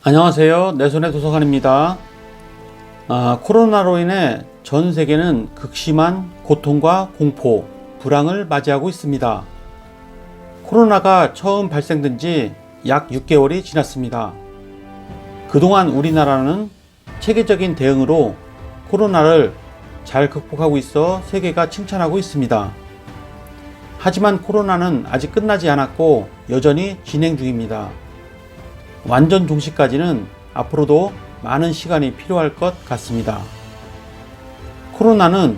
안녕하세요. 내 손의 도서관입니다. 코로나로 인해 전 세계는 극심한 고통과 공포, 불황을 맞이하고 있습니다. 코로나가 처음 발생된 지 약 6개월이 지났습니다. 그동안 우리나라는 체계적인 대응으로 코로나를 잘 극복하고 있어 세계가 칭찬하고 있습니다. 하지만 코로나는 아직 끝나지 않았고 여전히 진행 중입니다. 완전 종식까지는 앞으로도 많은 시간이 필요할 것 같습니다. 코로나는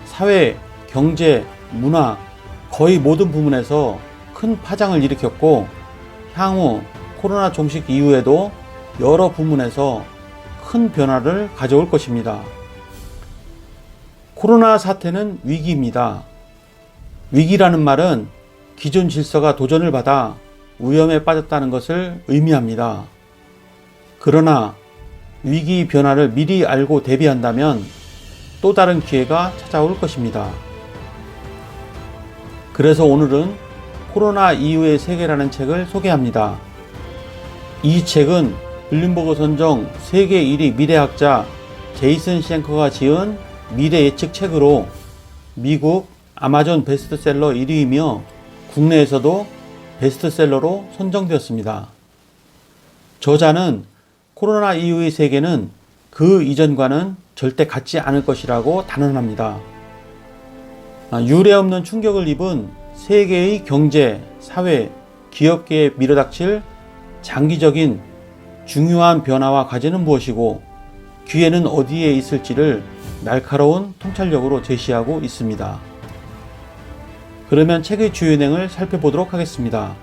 사회, 경제, 문화, 거의 모든 부문에서 큰 파장을 일으켰고 향후 코로나 종식 이후에도 여러 부문에서 큰 변화를 가져올 것입니다. 코로나 사태는 위기입니다. 위기라는 말은 기존 질서가 도전을 받아 위험에 빠졌다는 것을 의미합니다. 그러나 위기 변화를 미리 알고 대비한다면 또 다른 기회가 찾아올 것입니다. 그래서 오늘은 코로나 이후의 세계라는 책을 소개합니다. 이 책은 블룸버그 선정 세계 1위 미래학자 제이슨 쉔커가 지은 미래 예측 책으로 미국 아마존 베스트셀러 1위이며 국내에서도 베스트셀러로 선정되었습니다. 저자는 코로나 이후의 세계는 그 이전과는 절대 같지 않을 것이라고 단언합니다. 유례없는 충격을 입은 세계의 경제, 사회, 기업계에 밀어닥칠 장기적인 중요한 변화와 과제는 무엇이고 기회는 어디에 있을지를 날카로운 통찰력으로 제시하고 있습니다. 그러면 책의 주요 내용을 살펴보도록 하겠습니다.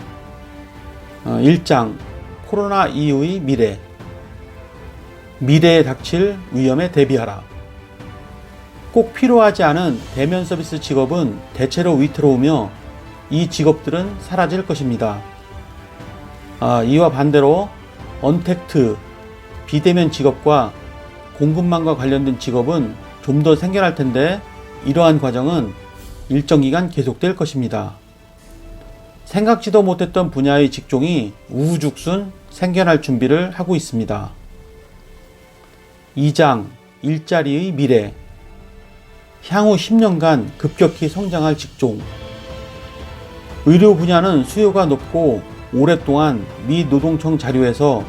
1장 코로나 이후의 미래. 미래에 닥칠 위험에 대비하라. 꼭 필요하지 않은 대면 서비스 직업은 대체로 위태로우며 이 직업들은 사라질 것입니다. 이와 반대로 언택트, 비대면 직업과 공급망과 관련된 직업은 좀 더 생겨날 텐데 이러한 과정은 일정 기간 계속될 것입니다. 생각지도 못했던 분야의 직종이 우후죽순 생겨날 준비를 하고 있습니다. 2장 일자리의 미래. 향후 10년간 급격히 성장할 직종. 의료 분야는 수요가 높고 오랫동안 미 노동청 자료에서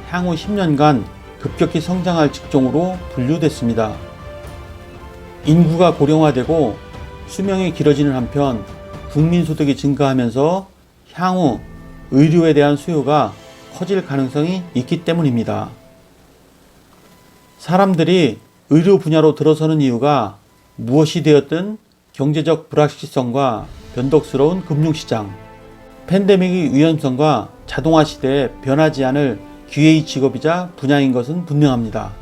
향후 10년간 급격히 성장할 직종으로 분류됐습니다. 인구가 고령화되고 수명이 길어지는 한편 국민소득이 증가하면서 향후 의료에 대한 수요가 커질 가능성이 있기 때문입니다. 사람들이 의료 분야로 들어서는 이유가 무엇이 되었든 경제적 불확실성과 변덕스러운 금융시장, 팬데믹의 위험성과 자동화 시대에 변하지 않을 기회의 직업이자 분야인 것은 분명합니다.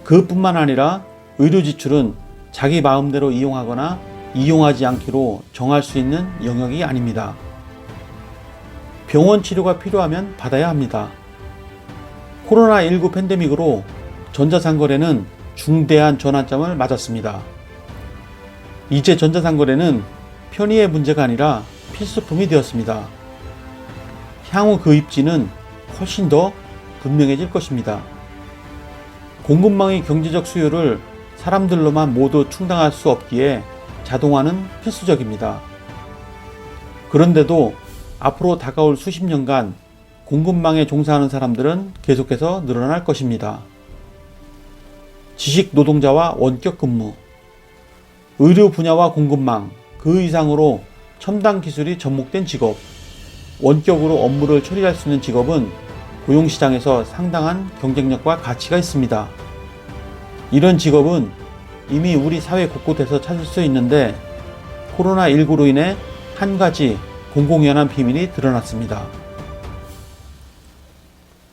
그뿐만 아니라 의료 지출은 자기 마음대로 이용하거나 이용하지 않기로 정할 수 있는 영역이 아닙니다. 병원 치료가 필요하면 받아야 합니다. 코로나19 팬데믹으로 전자상거래는 중대한 전환점을 맞았습니다. 이제 전자상거래는 편의의 문제가 아니라 필수품이 되었습니다. 향후 그 입지는 훨씬 더 분명해질 것입니다. 공급망의 경제적 수요를 사람들로만 모두 충당할 수 없기에 자동화는 필수적입니다. 그런데도 앞으로 다가올 수십 년간 공급망에 종사하는 사람들은 계속해서 늘어날 것입니다. 지식 노동자와 원격 근무. 의료 분야와 공급망, 그 이상으로 첨단 기술이 접목된 직업, 원격으로 업무를 처리할 수 있는 직업은 고용시장에서 상당한 경쟁력과 가치가 있습니다. 이런 직업은 이미 우리 사회 곳곳에서 찾을 수 있는데 코로나19로 인해 한 가지 공공연한 비밀이 드러났습니다.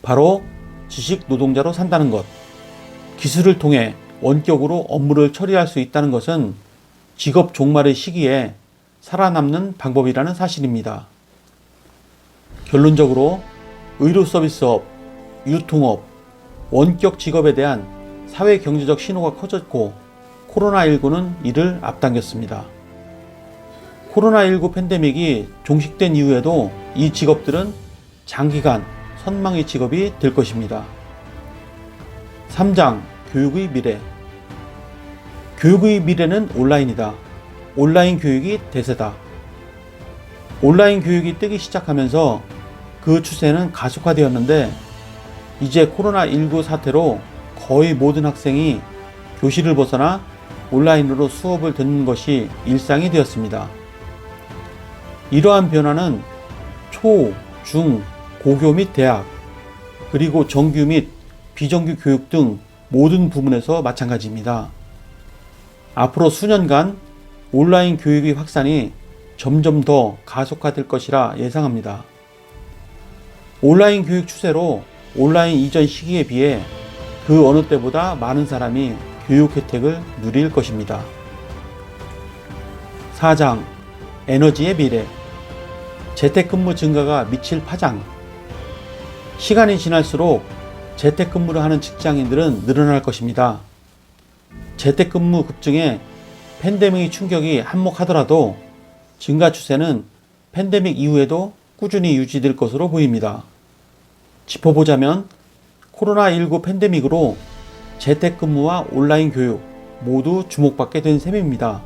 바로 지식 노동자로 산다는 것. 기술을 통해 원격으로 업무를 처리할 수 있다는 것은 직업 종말의 시기에 살아남는 방법이라는 사실입니다. 결론적으로 의료 서비스업, 유통업, 원격 직업에 대한 사회 경제적 신호가 커졌고 코로나19는 이를 앞당겼습니다. 코로나19 팬데믹이 종식된 이후에도 이 직업들은 장기간 선망의 직업이 될 것입니다. 3장 교육의 미래. 교육의 미래는 온라인이다. 온라인 교육이 대세다. 온라인 교육이 뜨기 시작하면서 그 추세는 가속화되었는데 이제 코로나19 사태로 거의 모든 학생이 교실을 벗어나 온라인으로 수업을 듣는 것이 일상이 되었습니다. 이러한 변화는 초, 중, 고교 및 대학, 그리고 정규 및 비정규 교육 등 모든 부문에서 마찬가지입니다. 앞으로 수년간 온라인 교육의 확산이 점점 더 가속화될 것이라 예상합니다. 온라인 교육 추세로 온라인 이전 시기에 비해 그 어느 때보다 많은 사람이 교육 혜택을 누릴 것입니다. 4장 에너지의 미래. 재택근무 증가가 미칠 파장. 시간이 지날수록 재택근무를 하는 직장인들은 늘어날 것입니다. 재택근무 급증에 팬데믹의 충격이 한몫하더라도 증가 추세는 팬데믹 이후에도 꾸준히 유지될 것으로 보입니다. 짚어보자면 코로나19 팬데믹으로 재택근무와 온라인 교육 모두 주목받게 된 셈입니다.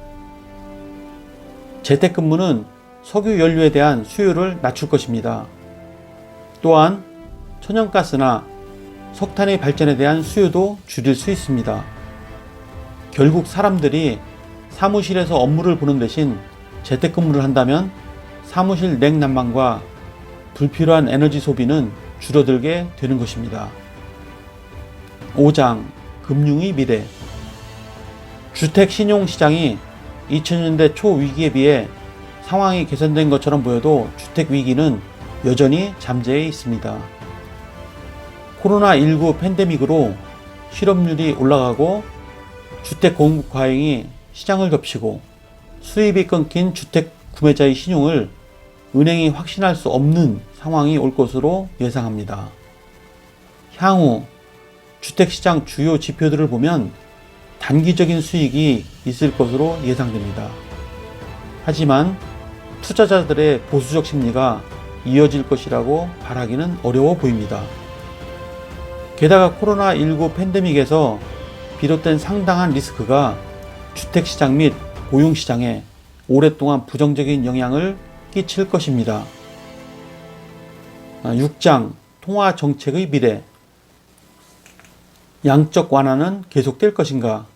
재택근무는 석유 연료에 대한 수요를 낮출 것입니다. 또한 천연가스나 석탄의 발전에 대한 수요도 줄일 수 있습니다. 결국 사람들이 사무실에서 업무를 보는 대신 재택근무를 한다면 사무실 냉난방과 불필요한 에너지 소비는 줄어들게 되는 것입니다. 5장 금융의 미래. 주택 신용 시장이 2000년대 초 위기에 비해 상황이 개선된 것처럼 보여도 주택 위기는 여전히 잠재해 있습니다. 코로나19 팬데믹으로 실업률이 올라가고 주택 공급 과잉이 시장을 덮치고 수입이 끊긴 주택 구매자의 신용을 은행이 확신할 수 없는 상황이 올 것으로 예상합니다. 향후 주택시장 주요 지표들을 보면 단기적인 수익이 있을 것으로 예상됩니다. 하지만 투자자들의 보수적 심리가 이어질 것이라고 바라기는 어려워 보입니다. 게다가 코로나19 팬데믹에서 비롯된 상당한 리스크가 주택시장 및 고용시장에 오랫동안 부정적인 영향을 끼칠 것입니다. 6장 통화정책의 미래. 양적 완화는 계속될 것인가?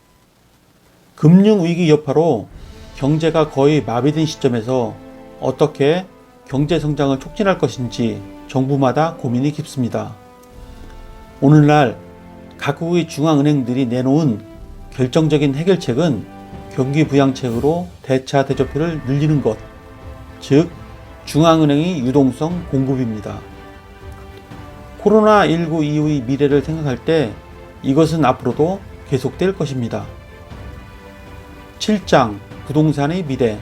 금융위기 여파로 경제가 거의 마비된 시점에서 어떻게 경제성장을 촉진할 것인지 정부마다 고민이 깊습니다. 오늘날 각국의 중앙은행들이 내놓은 결정적인 해결책은 경기부양책으로 대차 대조표를 늘리는 것, 즉 중앙은행의 유동성 공급입니다. 코로나19 이후의 미래를 생각할 때 이것은 앞으로도 계속될 것입니다. 7장 부동산의 미래.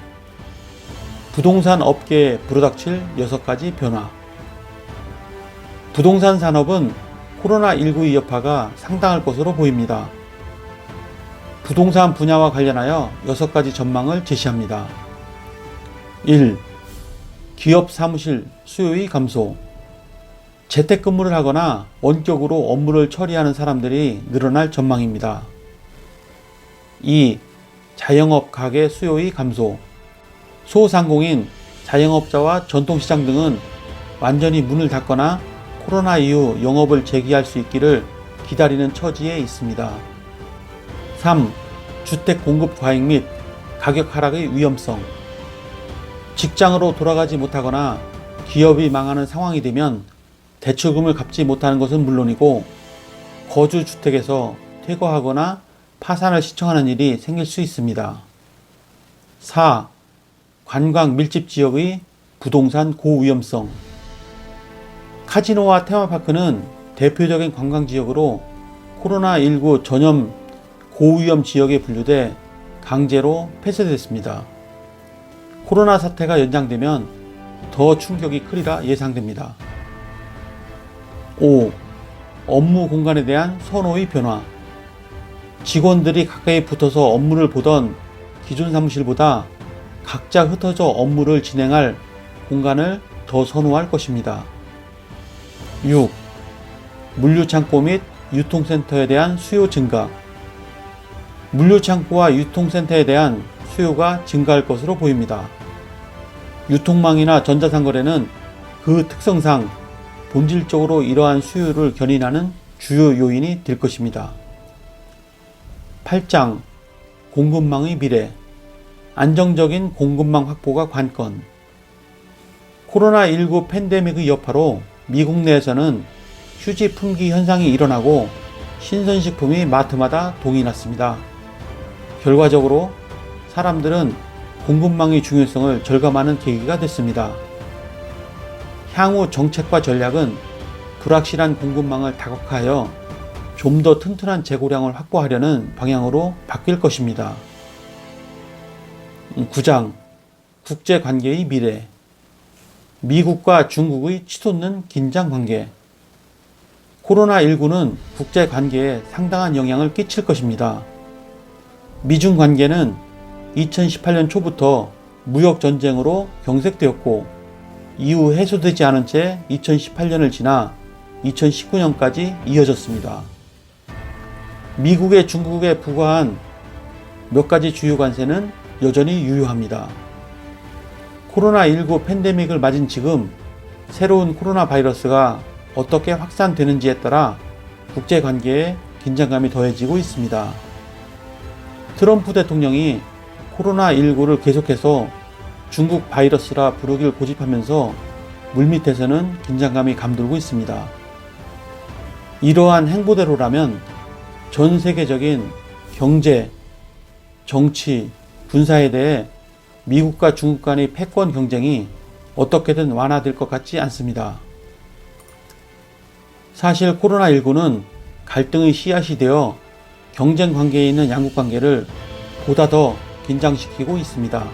부동산 업계에 불어닥칠 6가지 변화. 부동산 산업은 코로나19의 여파가 상당할 것으로 보입니다. 부동산 분야와 관련하여 6가지 전망을 제시합니다. 1. 기업 사무실 수요의 감소. 재택근무를 하거나 원격으로 업무를 처리하는 사람들이 늘어날 전망입니다. 2. 자영업 가게 수요의 감소. 소상공인, 자영업자와 전통시장 등은 완전히 문을 닫거나 코로나 이후 영업을 재개할 수 있기를 기다리는 처지에 있습니다. 3. 주택 공급 과잉 및 가격 하락의 위험성. 직장으로 돌아가지 못하거나 기업이 망하는 상황이 되면 대출금을 갚지 못하는 것은 물론이고 거주주택에서 퇴거하거나 파산을 신청하는 일이 생길 수 있습니다. 4. 관광 밀집 지역의 부동산 고위험성. 카지노와 테마파크는 대표적인 관광지역으로 코로나19 전염 고위험 지역에 분류돼 강제로 폐쇄됐습니다. 코로나 사태가 연장되면 더 충격이 크리라 예상됩니다. 5. 업무 공간에 대한 선호의 변화. 직원들이 가까이 붙어서 업무를 보던 기존 사무실보다 각자 흩어져 업무를 진행할 공간을 더 선호할 것입니다. 6. 물류창고 및 유통센터에 대한 수요 증가. 물류창고와 유통센터에 대한 수요가 증가할 것으로 보입니다. 유통망이나 전자상거래는 그 특성상 본질적으로 이러한 수요를 견인하는 주요 요인이 될 것입니다. 8장 공급망의 미래. 안정적인 공급망 확보가 관건. 코로나19 팬데믹의 여파로 미국 내에서는 휴지 품귀 현상이 일어나고 신선식품이 마트마다 동이 났습니다. 결과적으로 사람들은 공급망의 중요성을 절감하는 계기가 됐습니다. 향후 정책과 전략은 불확실한 공급망을 다각화하여 좀 더 튼튼한 재고량을 확보하려는 방향으로 바뀔 것입니다. 9장 국제관계의 미래. 미국과 중국의 치솟는 긴장관계. 코로나19는 국제관계에 상당한 영향을 끼칠 것입니다. 미중 관계는 2018년 초부터 무역전쟁으로 경색되었고 이후 해소되지 않은 채 2018년을 지나 2019년까지 이어졌습니다. 미국의 중국에 부과한 몇 가지 주요 관세는 여전히 유효합니다. 코로나19 팬데믹을 맞은 지금 새로운 코로나 바이러스가 어떻게 확산되는지에 따라 국제관계에 긴장감이 더해지고 있습니다. 트럼프 대통령이 코로나19를 계속해서 중국 바이러스라 부르기를 고집하면서 물밑에서는 긴장감이 감돌고 있습니다. 이러한 행보대로라면 전 세계적인 경제, 정치, 군사에 대해 미국과 중국 간의 패권 경쟁이 어떻게든 완화될 것 같지 않습니다. 사실 코로나19는 갈등의 씨앗이 되어 경쟁 관계에 있는 양국 관계를 보다 더 긴장시키고 있습니다.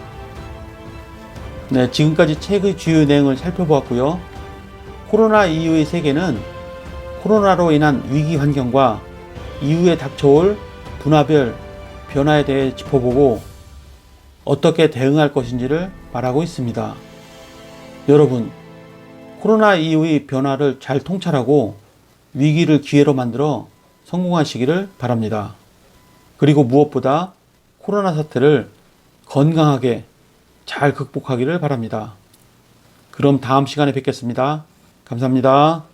네, 지금까지 책의 주요 내용을 살펴보았고요. 코로나 이후의 세계는 코로나로 인한 위기 환경과 이후에 닥쳐올 분야별 변화에 대해 짚어보고 어떻게 대응할 것인지를 말하고 있습니다. 여러분, 코로나 이후의 변화를 잘 통찰하고 위기를 기회로 만들어 성공하시기를 바랍니다. 그리고 무엇보다 코로나 사태를 건강하게 잘 극복하기를 바랍니다. 그럼 다음 시간에 뵙겠습니다. 감사합니다.